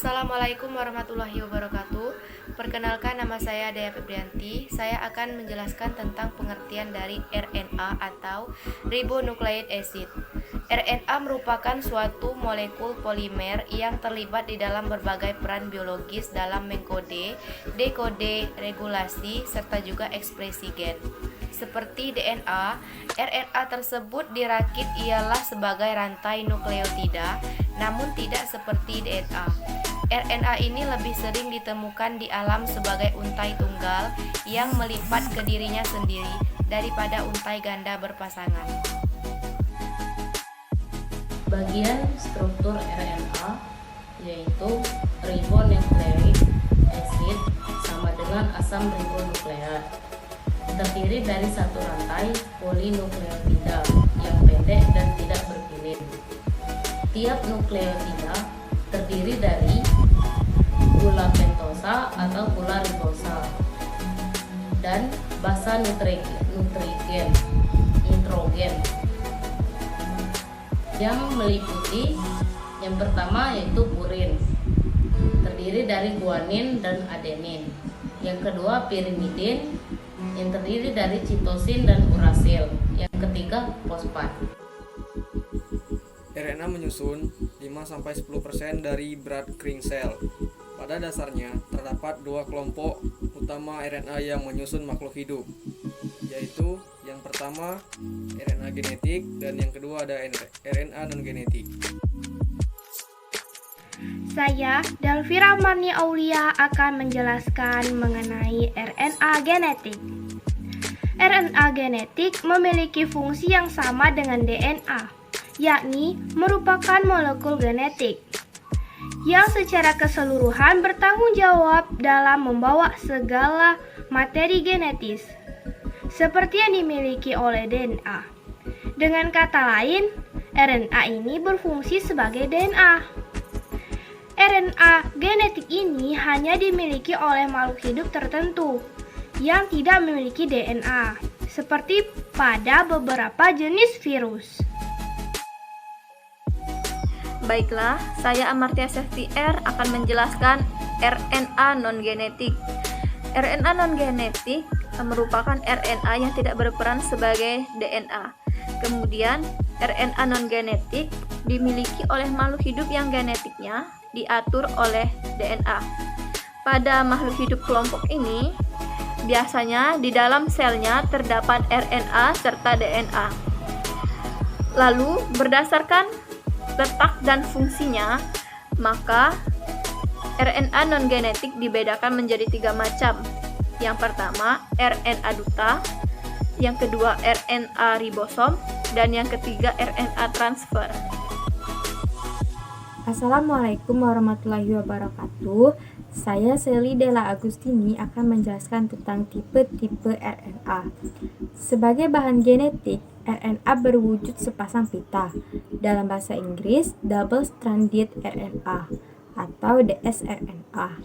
Assalamualaikum warahmatullahi wabarakatuh. Perkenalkan, nama saya Dea Febrianti. Saya akan menjelaskan tentang pengertian dari RNA atau ribonucleic acid. RNA merupakan suatu molekul polimer yang terlibat di dalam berbagai peran biologis dalam mengkode, dekode, regulasi, serta juga ekspresi gen. Seperti DNA, RNA tersebut dirakit ialah sebagai rantai nukleotida, namun tidak seperti DNA. RNA ini lebih sering ditemukan di alam sebagai untai tunggal yang melipat ke dirinya sendiri daripada untai ganda berpasangan. Bagian struktur RNA yaitu ribonucleic acid sama dengan asam ribonukleat, terdiri dari satu rantai polinukleotida yang pendek dan tidak berpilin. Tiap nukleotida terdiri dari gula pentosa atau gula ribosa dan basa nitrogen yang meliputi yang pertama yaitu purin, terdiri dari guanin dan adenin. Yang kedua pirimidin, yang terdiri dari citosin dan urasil. Yang ketiga fosfat. RNA menyusun 5-10% dari berat kring sel. Pada dasarnya, terdapat dua kelompok utama RNA yang menyusun makhluk hidup, yaitu yang pertama RNA genetik dan yang kedua ada RNA non-genetik. Saya, Delvira Marni Aulia, akan menjelaskan mengenai RNA genetik. RNA genetik memiliki fungsi yang sama dengan DNA, yakni merupakan molekul genetik yang secara keseluruhan bertanggung jawab dalam membawa segala materi genetis seperti yang dimiliki oleh DNA. Dengan kata lain, RNA ini berfungsi sebagai DNA. RNA genetik ini hanya dimiliki oleh makhluk hidup tertentu yang tidak memiliki DNA, seperti pada beberapa jenis virus. Baiklah, saya Amartya Seftier akan menjelaskan RNA non-genetik. RNA non-genetik merupakan RNA yang tidak berperan sebagai DNA. Kemudian, RNA non-genetik dimiliki oleh makhluk hidup yang genetiknya diatur oleh DNA. Pada makhluk hidup kelompok ini, biasanya di dalam selnya terdapat RNA serta DNA. Lalu, berdasarkan letak dan fungsinya, maka RNA non-genetik dibedakan menjadi 3 macam. Yang pertama, RNA duta, yang kedua RNA ribosom, dan yang ketiga RNA transfer. Assalamualaikum warahmatullahi wabarakatuh. Saya Seli Della Agustini akan menjelaskan tentang tipe-tipe RNA. Sebagai bahan genetik, RNA berwujud sepasang pita. Dalam bahasa Inggris, double stranded RNA atau dsRNA.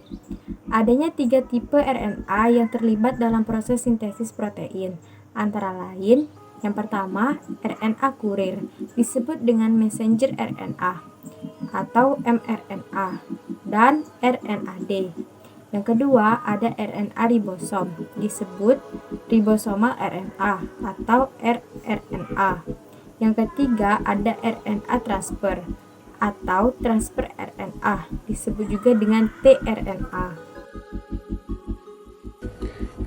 Adanya 3 tipe RNA yang terlibat dalam proses sintesis protein, antara lain yang pertama RNA kurir, disebut dengan messenger RNA atau mRNA, dan RNAD. Yang kedua ada RNA ribosom, disebut ribosomal RNA atau rRNA. Yang ketiga ada RNA transfer atau transfer RNA, disebut juga dengan tRNA.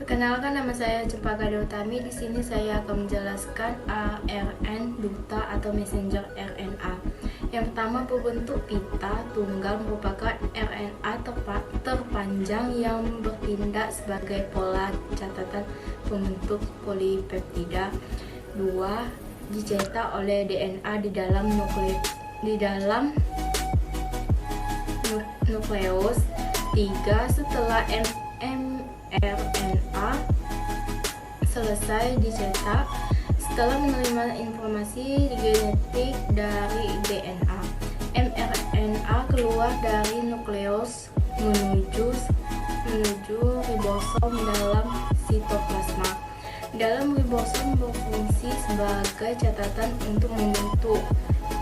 Perkenalkan, nama saya Cempaka Utami. Di sini saya akan menjelaskan ARN duta atau messenger RNA. Yang pertama, berbentuk pita tunggal merupakan RNA terpanjang yang bertindak sebagai pola catatan pembentuk polipeptida. 2. Dicetak oleh DNA di dalam nukleus. 3. Setelah mRNA selesai dicetak, setelah menerima informasi genetik dari DNA, mRNA keluar dari nukleus menuju ribosom dalam sitoplasma. Dalam ribosom berfungsi sebagai catatan untuk membentuk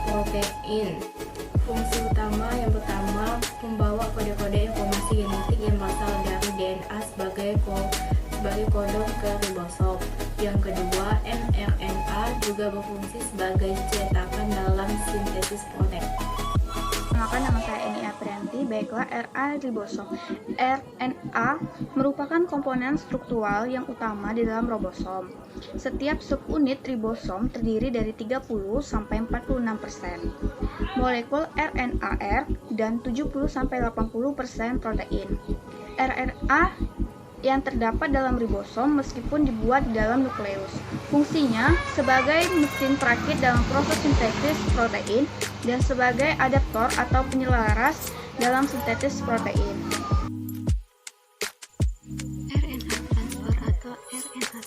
protein. Fungsi utama yang pertama, membawa kode-kode informasi genetik yang berasal dari DNA sebagai kodon ke ribosom. Yang kedua, mRNA juga berfungsi sebagai cetakan dalam sintesis protein. Perkenalkan, nama saya Eni Aprianti. Baiklah, RNA ribosom. RNA merupakan komponen struktural yang utama di dalam ribosom. Setiap subunit ribosom terdiri dari 30-46% molekul RNAR dan 70-80% protein. RNA yang terdapat dalam ribosom meskipun dibuat di dalam nukleus. Fungsinya sebagai mesin perakit dalam proses sintesis protein dan sebagai adaptor atau penyelaras dalam sintesis protein. RNA transfer atau RNAT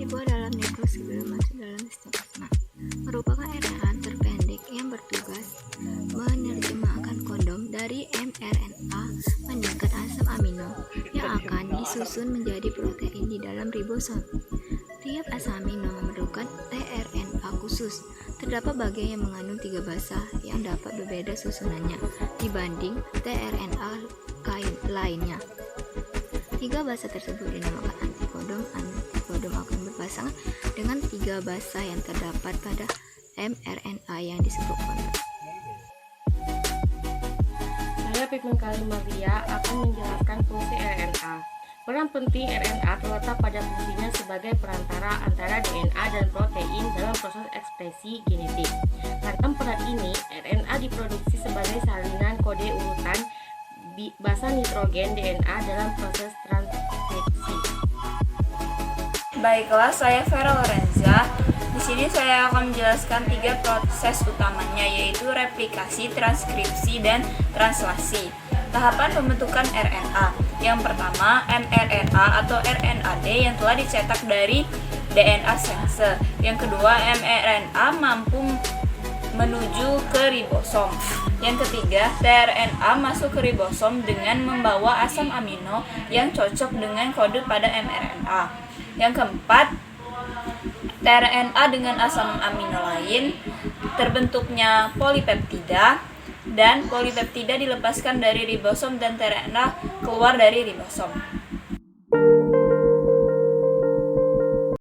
dibuat dalam nukleus sebelum masuk dalam sitoplasma. Merupakan RNA terpendek yang bertugas menerjemahkan kodon dari mRNA meningkat asam amino yang akan disusun menjadi protein di dalam ribosom. Tiap asam amino memerlukan tRNA khusus. Terdapat bagian yang mengandung 3 basa yang dapat berbeda susunannya dibanding tRNA lainnya. 3 basa tersebut dinamakan antikodon. Antikodon akan berpasangan dengan 3 basa yang terdapat pada mRNA yang disebut kodon. Saya Pipin Kalimavia akan menjelaskan fungsi RNA. Peran penting RNA terletak pada fungsinya sebagai perantara antara DNA dan protein dalam proses ekspresi genetik. Karena peran ini, RNA diproduksi sebagai salinan kode urutan basa nitrogen DNA dalam proses transkripsi. Baiklah, saya Vera Lorenza. Di sini saya akan menjelaskan 3 proses utamanya, yaitu replikasi, transkripsi, dan translasi. Tahapan pembentukan RNA. Yang pertama, mRNA atau RNAD yang telah dicetak dari DNA sense. Yang kedua, mRNA mampu menuju ke ribosom. Yang ketiga, tRNA masuk ke ribosom dengan membawa asam amino yang cocok dengan kode pada mRNA. Yang keempat, tRNA dengan asam amino lain, terbentuknya polipeptida, dan polipeptida dilepaskan dari ribosom dan tRNA keluar dari ribosom.